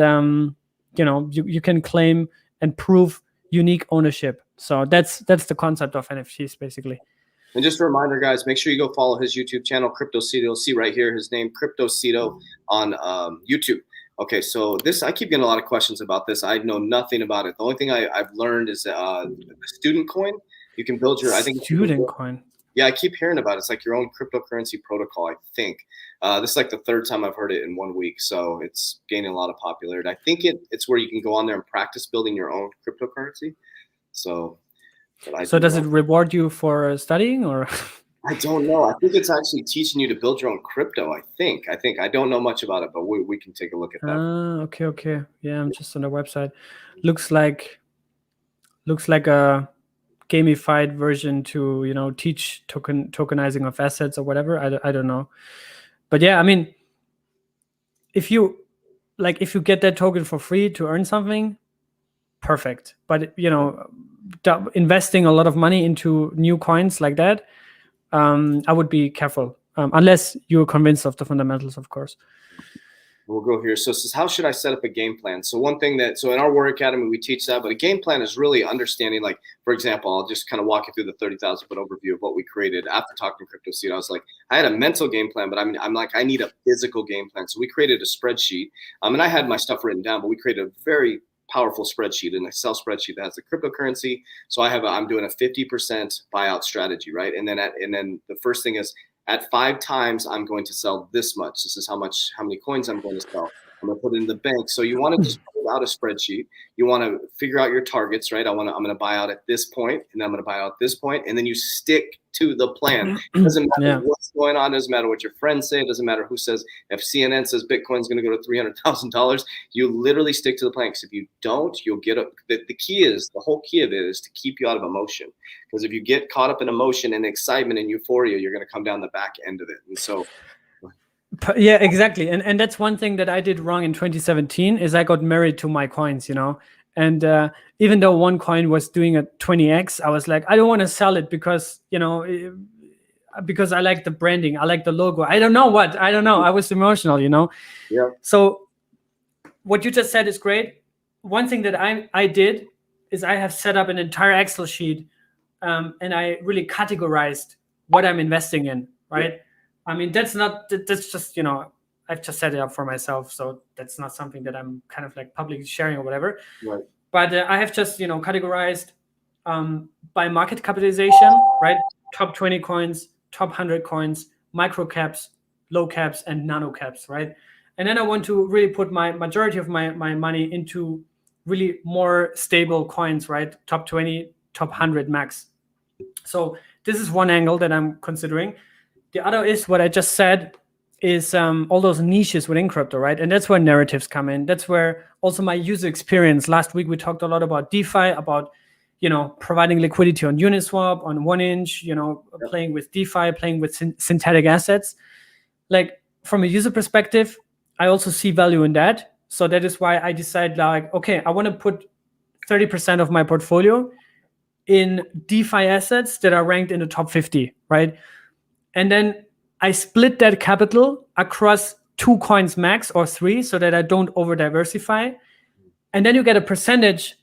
you can claim and prove unique ownership. So that's the concept of NFTs, basically. And just a reminder, guys, make sure you go follow his YouTube channel, CryptoCito. You'll see right here his name, CryptoCito, on YouTube. Okay, so I keep getting a lot of questions about this. I know nothing about it. The only thing I've learned is the student coin. You can build your, I think, student coin. Yeah, I keep hearing about it. It's like your own cryptocurrency protocol, I think. This is like the 3rd time I've heard it in 1 week, so it's gaining a lot of popularity. I think it's where you can go on there and practice building your own cryptocurrency. So does it reward you for studying, or? I don't know. I think it's actually teaching you to build your own crypto. I don't know much about it, but we can take a look at that. Okay. Yeah, I'm just on the website. Looks like a gamified version to, you know, teach tokenizing of assets or whatever. I don't know. But yeah, I mean, if you get that token for free to earn something, perfect. But you know, investing a lot of money into new coins like that, I would be careful, unless you're convinced of the fundamentals, of course. We'll go here. So it says, how should I set up a game plan? So one thing so in our Warrior Academy, we teach that, but a game plan is really understanding, like, for example, I'll just kind of walk you through the 30,000 foot overview of what we created after talking CryptoCito. I was like, I had a mental game plan, but I'm like, I need a physical game plan. So we created a spreadsheet, and I had my stuff written down, but we created a very powerful spreadsheet, an Excel spreadsheet that has the cryptocurrency. So I'm doing a 50% buyout strategy, right? And then the first thing is, at 5 times, I'm going to sell this much. This is how many coins I'm going to sell. I'm going to put it in the bank. So you want to just pull out a spreadsheet. You want to figure out your targets, right? I'm going to buy out at this point, and then I'm going to buy out at this point, and then you stick to the plan. It doesn't matter what's going on. It doesn't matter what your friends say. It doesn't matter who says. If CNN says Bitcoin's going to go to $300,000, you literally stick to the plan. Because if you don't, you'll get up. The whole key of it is to keep you out of emotion. Because if you get caught up in emotion and excitement and euphoria, you're going to come down the back end of it. And so, yeah, exactly. And that's one thing that I did wrong in 2017 is I got married to my coins, you know. And even though one coin was doing a 20x, I was like, I don't want to sell it because, you know, because I like the branding, I like the logo. I don't know. I was emotional, you know. Yeah. So what you just said is great. One thing that I did is I have set up an entire Excel sheet, and I really categorized what I'm investing in, right? Yeah. I mean, that's just, you know, I've just set it up for myself. So that's not something that I'm kind of like publicly sharing or whatever. Right. But I have just, you know, categorized by market capitalization, right? Top 20 coins, top 100 coins, micro caps, low caps, and nano caps, right? And then I want to really put my majority of my money into really more stable coins, right? Top 20, top 100 max. So this is one angle that I'm considering. The other is what I just said is all those niches within crypto, right? And that's where narratives come in. That's where also my user experience. Last week, we talked a lot about DeFi, about, you know, providing liquidity on Uniswap, on 1inch, you know, playing with DeFi, playing with synthetic assets. Like, from a user perspective, I also see value in that. So that is why I decided, like, okay, I want to put 30% of my portfolio in DeFi assets that are ranked in the top 50, right? And then I split that capital across 2 coins max or 3 so that I don't over diversify. And then you get a percentage.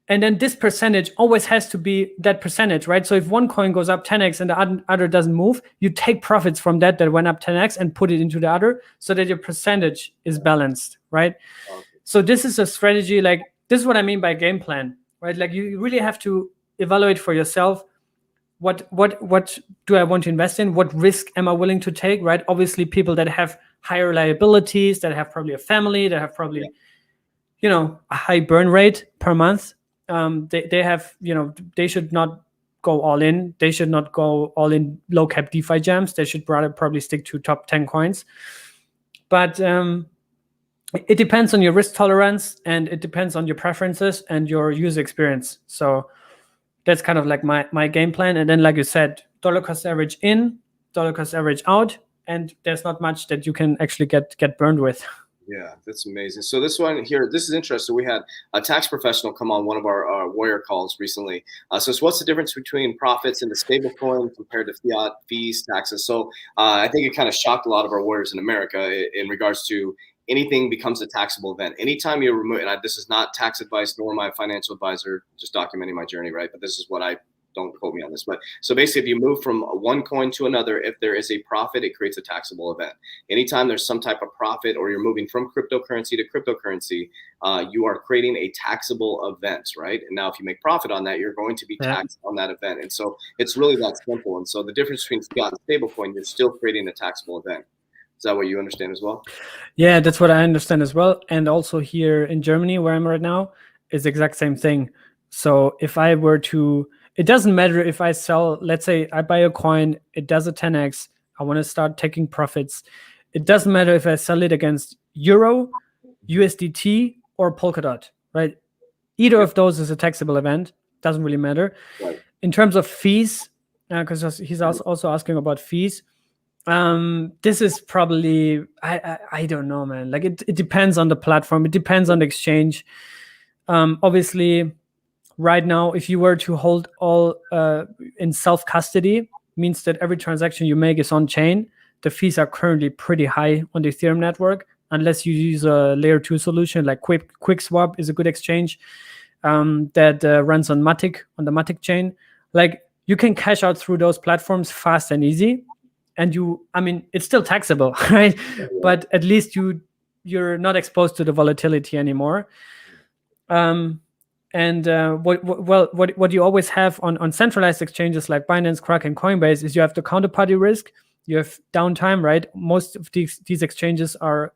And then this percentage always has to be that percentage, right? So if one coin goes up 10x and the other doesn't move, you take profits from that went up 10x and put it into the other so that your percentage is balanced, right? Okay. So this is a strategy, like, this is what I mean by game plan, right? Like, you really have to evaluate for yourself, what do I want to invest in? What risk am I willing to take, right? Obviously, people that have higher liabilities, that have probably a family, that have probably, you know, a high burn rate per month, they have, you know, they should not go all in. They should not go all in low cap DeFi jams. They should rather probably stick to top 10 coins. But it depends on your risk tolerance, and it depends on your preferences and your user experience. So that's kind of like my game plan. And then, like you said, dollar cost average in, dollar cost average out, and there's not much that you can actually get burned with. Yeah, that's amazing. So this one here, this is interesting. We had a tax professional come on one of our Warrior calls recently. So what's the difference between profits in the stablecoin compared to fiat, fees, taxes? So I think it kind of shocked a lot of our warriors in America in regards to anything becomes a taxable event. Anytime you remove, and this is not tax advice nor my financial advisor, just documenting my journey, right? But this is what don't quote me on this, but so basically, if you move from one coin to another, if there is a profit, it creates a taxable event. Anytime there's some type of profit, or you're moving from cryptocurrency to cryptocurrency, you are creating a taxable event, right? And now, if you make profit on that, you're going to be taxed on that event. And so it's really that simple. And so the difference between fiat and stablecoin, you're still creating a taxable event. Is that what you understand as well? Yeah, that's what I understand as well. And also here in Germany, where I'm right now, is the exact same thing. So if it doesn't matter if I sell, let's say I buy a coin, it does a 10x, I want to start taking profits. It doesn't matter if I sell it against Euro, USDT, or Polkadot, right? Either of those is a taxable event. Doesn't really matter. Right. In terms of fees, because he's also asking about fees. This is probably, I don't know, man. Like it depends on the platform. It depends on the exchange. Obviously, right now, if you were to hold all in self-custody, means that every transaction you make is on chain. The fees are currently pretty high on the Ethereum network, unless you use a layer 2 solution like QuickSwap is a good exchange that runs on Matic, on the Matic chain. Like you can cash out through those platforms fast and easy. And it's still taxable, right? But at least you're not exposed to the volatility anymore. What you always have on centralized exchanges like Binance, Kraken, and Coinbase is you have the counterparty risk, you have downtime, right? Most of these exchanges are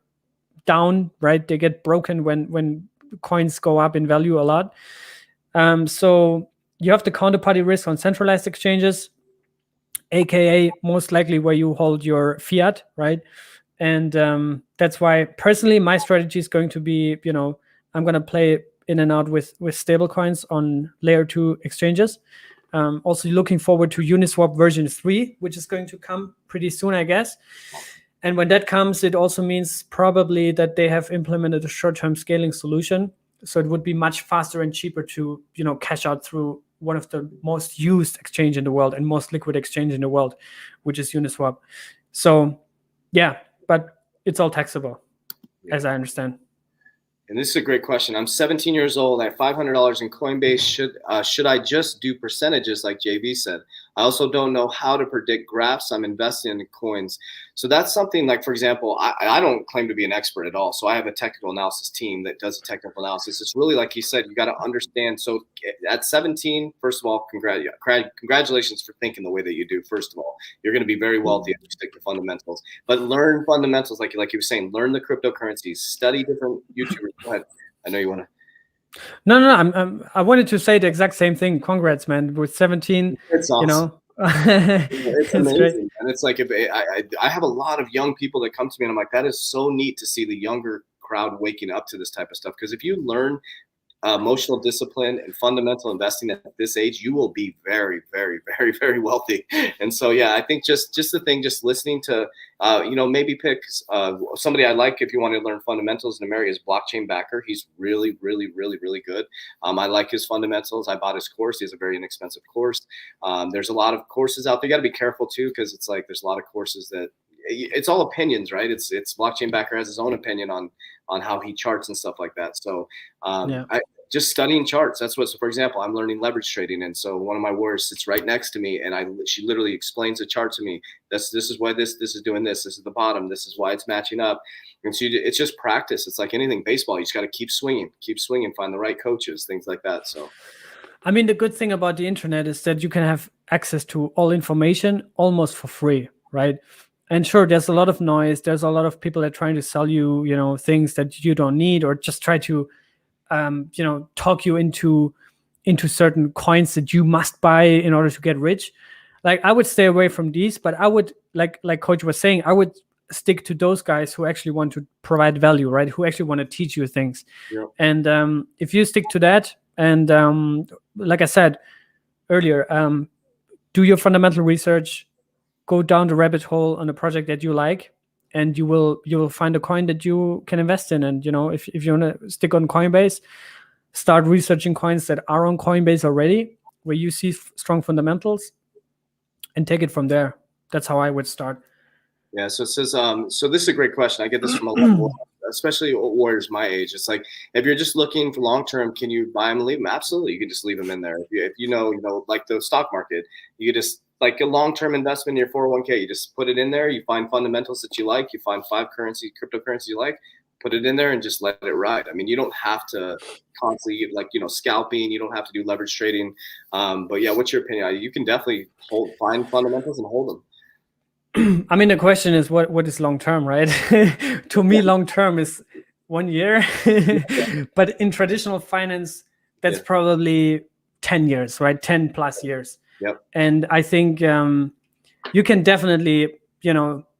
down, right? They get broken when coins go up in value a lot. So you have the counterparty risk on centralized exchanges, aka most likely where you hold your fiat, right? And that's why personally my strategy is going to be, I'm going to play in and out with stable coins on layer 2 exchanges. Also looking forward to Uniswap version 3, which is going to come pretty soon, I guess. And when that comes, it also means probably that they have implemented a short-term scaling solution. So it would be much faster and cheaper to, cash out through one of the most used exchange in the world and most liquid exchange in the world, which is Uniswap. So yeah, but it's all taxable, as I understand. And this is a great question. I'm 17 years old. I have $500 in Coinbase. Should I just do percentages like JB said? I also don't know how to predict graphs. I'm investing in coins. So that's something like, for example, I don't claim to be an expert at all. So I have a technical analysis team that does a technical analysis. It's really, like he said, you got to understand. So at 17, first of all, congratulations for thinking the way that you do. First of all, you're going to be very wealthy if you stick to fundamentals. But learn fundamentals, like you were saying. Learn the cryptocurrencies. Study different YouTubers. Go ahead. I know you want to. No. I wanted to say the exact same thing. Congrats, man. With 17, it's awesome. It's amazing. Great. And it's like, if I have a lot of young people that come to me and I'm like, that is so neat to see the younger crowd waking up to this type of stuff. Because if you learn emotional discipline and fundamental investing at this age, you will be very, very, very, very wealthy. And so, yeah, I think just the thing, just listening to, maybe pick somebody I like if you want to learn fundamentals in America is Blockchain Backer. He's really, really, really, really good. I like his fundamentals. I bought his course. He has a very inexpensive course. There's a lot of courses out there. You got to be careful too, because it's like there's a lot of courses that it's all opinions, right? It's Blockchain Backer has his own opinion on how he charts and stuff like that. So just studying charts. That's what, so for example, I'm learning leverage trading. And so one of my warriors sits right next to me and she literally explains the chart to me. This is why this is doing this. This is the bottom. This is why it's matching up. And so it's just practice. It's like anything baseball. You just got to keep swinging, find the right coaches, things like that. So, the good thing about the internet is that you can have access to all information almost for free, right? And sure, there's a lot of noise. There's a lot of people that are trying to sell you, things that you don't need, or just try to, talk you into certain coins that you must buy in order to get rich. Like I would stay away from these, but I would, like Coach was saying, I would stick to those guys who actually want to provide value, right? Who actually want to teach you things. Yeah. And if you stick to that, and like I said earlier, do your fundamental research, go down the rabbit hole on a project that you like, and you will find a coin that you can invest in. And if you want to stick on Coinbase, start researching coins that are on Coinbase already, where you see strong fundamentals, and take it from there. That's how I would start. Yeah. So it says, so this is a great question. I get this from a lot of especially warriors my age. It's like, if you're just looking for long term, can you buy them and leave them? Absolutely. You can just leave them in there. If you know, like the stock market, you could just, like a long-term investment in your 401k, you just put it in there. You find fundamentals that you like. You find 5 cryptocurrencies you like. Put it in there and just let it ride. I mean, you don't have to constantly scalping. You don't have to do leverage trading. But yeah, what's your opinion? You can definitely find fundamentals and hold them. The question is what is long-term, right? To me, long-term is 1 year. But in traditional finance, that's probably 10 years, right? 10 plus years. Yep. And I think you can definitely,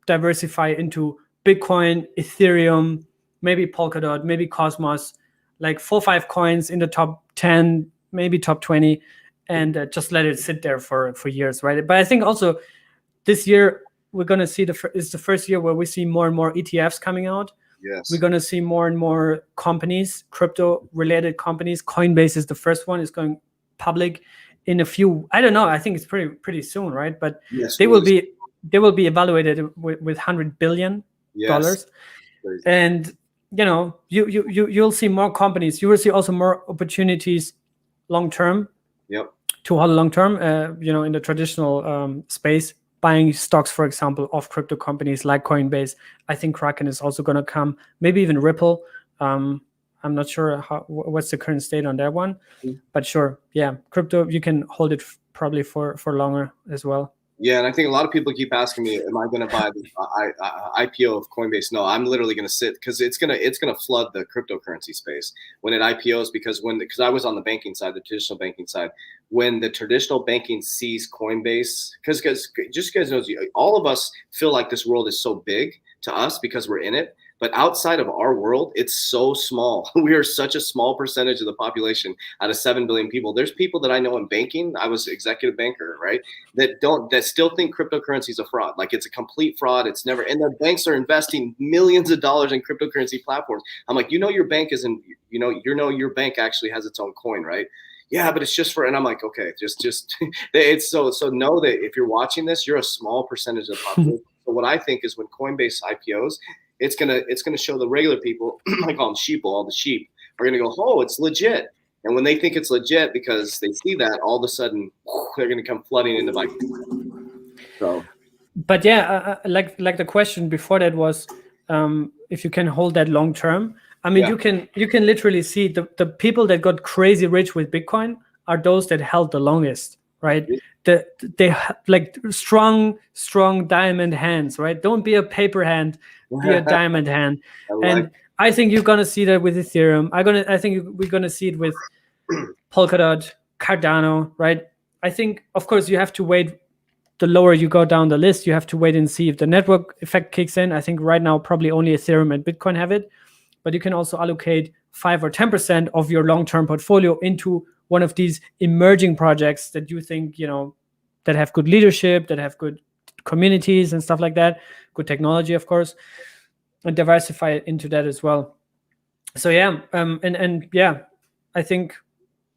diversify into Bitcoin, Ethereum, maybe Polkadot, maybe Cosmos, like 4 or 5 coins in the top 10, maybe top 20, and just let it sit there for years, right? But I think also this year we're going to see it's the first year where we see more and more ETFs coming out. Yes. We're going to see more and more companies, crypto related companies. Coinbase is the first one, is going public in a few, I don't know, I think it's pretty soon, right? But yes, they will be evaluated with $100 billion. yes. And you'll see more companies. You will see also more opportunities long term. Yep. To hold long term, in the traditional space, buying stocks, for example, of crypto companies like Coinbase. I think Kraken is also going to come, maybe even Ripple. I'm not sure what's the current state on that one, but sure, yeah, crypto, you can hold it probably for longer as well. Yeah, and I think a lot of people keep asking me, "Am I going to buy the IPO of Coinbase?" No, I'm literally going to sit, because it's gonna flood the cryptocurrency space when it IPOs. Because I was on the banking side, the traditional banking side, when the traditional banking sees Coinbase, because just you guys know, all of us feel like this world is so big to us because we're in it. But outside of our world, it's so small. We are such a small percentage of the population out of 7 billion people. There's people that I know in banking. I was executive banker, right? That still think cryptocurrency is a fraud. Like, it's a complete fraud. It's never, and the banks are investing millions of dollars in cryptocurrency platforms. I'm like, your bank isn't, your bank actually has its own coin, right? Yeah, but it's just for, and I'm like, okay, just it's so know that if you're watching this, you're a small percentage of the population. So what I think is, when Coinbase IPOs, it's gonna show the regular people, I call them sheeple, all the sheep are gonna go, oh, it's legit. And when they think it's legit, because they see that, all of a sudden they're gonna come flooding into Bitcoin. So, but yeah, like the question before that was, if you can hold that long term. I mean, you can literally see the people that got crazy rich with Bitcoin are those that held the longest, right? They like strong diamond hands, right? Don't be a paper hand, be a diamond hand. And I think you're gonna see that with Ethereum. I think we're gonna see it with Polkadot, Cardano, right? I think, of course, you have to wait. The lower you go down the list, you have to wait and see if the network effect kicks in. I think right now probably only Ethereum and Bitcoin have it, but you can also allocate 5 or 10% of your long-term portfolio into one of these emerging projects that you think, that have good leadership, that have good communities and stuff like that, good technology, of course, and diversify into that as well. So yeah, and yeah, I think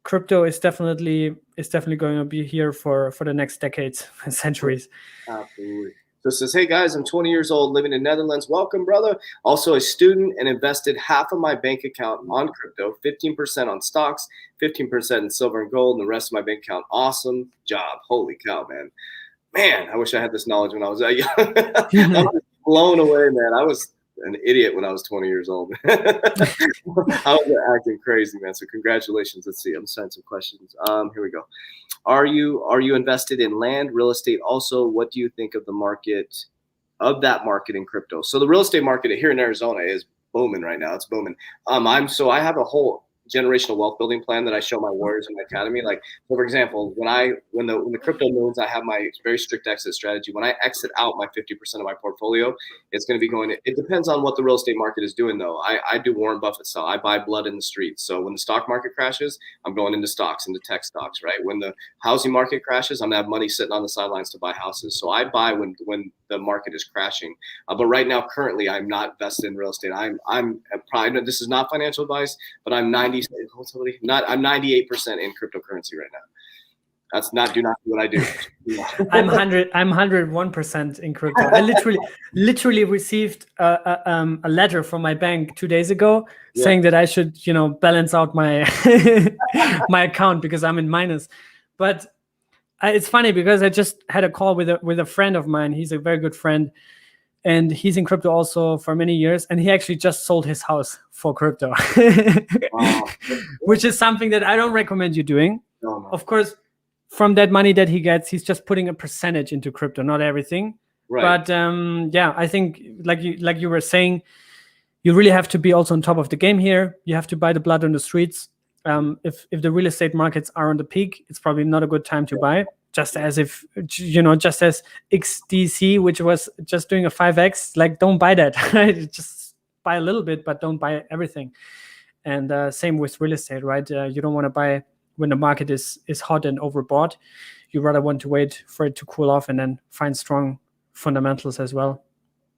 crypto is definitely going to be here for the next decades and centuries. Absolutely. So it says, hey guys, I'm 20 years old, living in Netherlands. Welcome, brother. Also a student, and invested half of my bank account on crypto, 15% on stocks, 15% in silver and gold, and the rest of my bank account. Awesome job. Holy cow, man. Man, I wish I had this knowledge when I was that young. I was blown away, man. I was an idiot when I was 20 years old. I was acting crazy, man. So congratulations. Let's see. I'm sending some questions. Here we go. Are you invested in land, real estate? Also, what do you think of that market in crypto? So the real estate market here in Arizona is booming right now. It's booming. I have a whole generational wealth building plan that I show my warriors in my academy. Like, for example, when the crypto moves, I have my very strict exit strategy. When I exit out my 50% of my portfolio, it's going to be going. It depends on what the real estate market is doing, though. I do Warren Buffett style. I buy blood in the streets. So when the stock market crashes, I'm going into stocks, into tech stocks, right? When the housing market crashes, I'm gonna have money sitting on the sidelines to buy houses. So I buy when the market is crashing. But right now, currently, I'm not invested in real estate. I'm probably, this is not financial advice, but I'm 98% in cryptocurrency right now. That's not do what I do. I'm 101% in crypto. I literally received a letter from my bank 2 days ago saying that I should, balance out my my account because I'm in minus. But it's funny because I just had a call with a friend of mine. He's a very good friend, and he's in crypto also for many years. And he actually just sold his house for crypto, which is something that I don't recommend you doing. No. Of course, from that money that he gets, he's just putting a percentage into crypto, not everything. Right. But I think like you were saying, you really have to be also on top of the game here. You have to buy the blood on the streets. If the real estate markets are on the peak, it's probably not a good time to buy. Just as XDC, which was just doing a 5x, like, don't buy that. Right? Just buy a little bit, but don't buy everything. And same with real estate, right? You don't want to buy when the market is hot and overbought. You rather want to wait for it to cool off and then find strong fundamentals as well.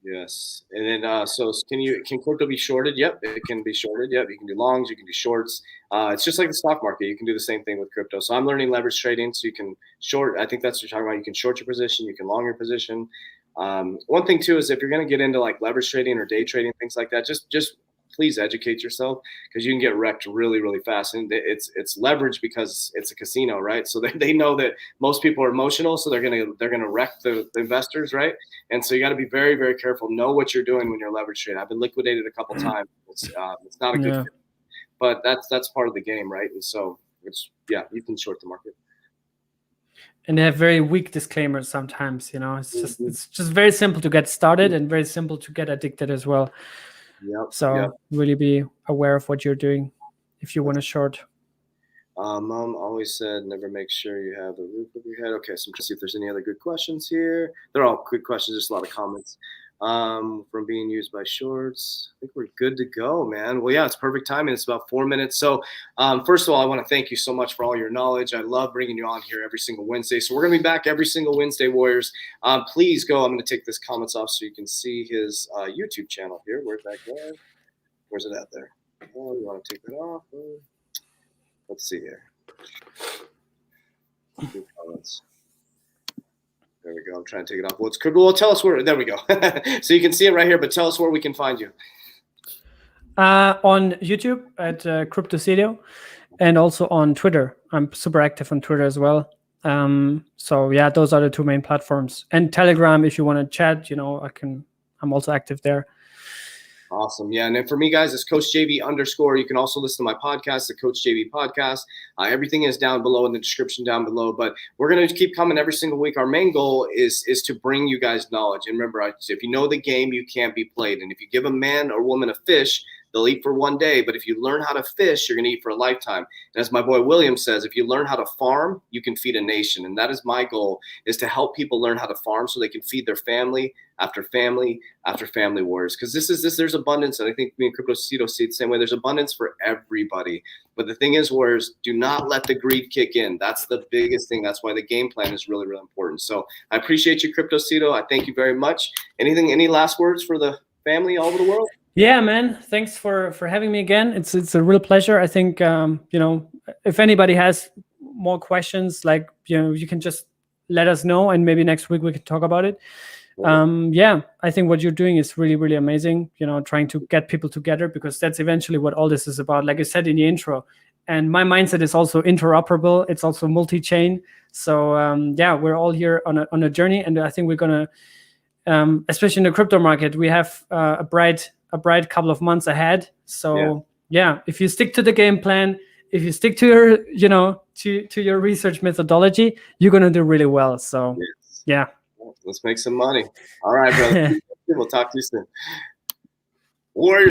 Yes. And then, so can crypto be shorted? Yep, it can be shorted. Yep, you can do longs, you can do shorts. It's just like the stock market. You can do the same thing with crypto. So I'm learning leverage trading. So you can short. I think that's what you're talking about. You can short your position. You can long your position. One thing too is if you're going to get into like leverage trading or day trading, things like that, just please educate yourself, because you can get wrecked really, really fast. And it's leverage because it's a casino, right? So they know that most people are emotional, so they're gonna wreck the investors, right? And so you got to be very, very careful. Know what you're doing when you're leverage trading. I've been liquidated a couple times. It's not a good thing, but that's part of the game, right? And so you can short the market. And they have very weak disclaimers sometimes. It's just very simple to get started and very simple to get addicted as well. Really be aware of what you're doing if you want to short. Mom always said, never make sure you have the roof over your head. Okay, so I'm trying to see if there's any other good questions here. They're all good questions, just a lot of comments. From being used by shorts. I think we're good to go, man. Well, yeah, it's perfect timing. It's about 4 minutes. So first of all, I want to thank you so much for all your knowledge. I love bringing you on here every single Wednesday. So we're going to be back every single Wednesday, Warriors. Please go. I'm going to take this comments off so you can see his YouTube channel here. Where's that going? Where's it at there? Oh, you want to take that off? Let's see here. Good comments. There we go. I'm trying to take it off. Well, tell us where. There we go. So you can see it right here, but tell us where we can find you. On YouTube at CRIPTOCITO, and also on Twitter. I'm super active on Twitter as well. So yeah, those are the two main platforms. And Telegram, if you want to chat, I'm also active there. Awesome. Yeah. And then for me, guys, it's Coach JV _. You can also listen to my podcast, the Coach JV podcast. Everything is down below in the description down below, but we're going to keep coming every single week. Our main goal is to bring you guys knowledge. And remember, if you know the game, you can't be played. And if you give a man or woman a fish, they'll eat for one day. But if you learn how to fish, you're going to eat for a lifetime. And as my boy William says, if you learn how to farm, you can feed a nation. And that is my goal, is to help people learn how to farm so they can feed their family after family after family, Warriors. Because there's abundance. And I think me and CryptoCito see it the same way. There's abundance for everybody. But the thing is, Warriors, do not let the greed kick in. That's the biggest thing. That's why the game plan is really, really important. So I appreciate you, CryptoCito. I thank you very much. Any last words for the family all over the world? Yeah, man. Thanks for having me again. It's a real pleasure. I think if anybody has more questions, you can just let us know, and maybe next week we can talk about it. I think what you're doing is really, really amazing. Trying to get people together, because that's eventually what all this is about. Like I said in the intro, and my mindset is also interoperable. It's also multi-chain. So we're all here on a journey, and I think we're gonna, especially in the crypto market, we have a bright couple of months ahead. So if you stick to the game plan, if you stick to your to your research methodology, you're gonna do really well. So let's make some money. All right, brother. We'll talk to you soon. Warriors.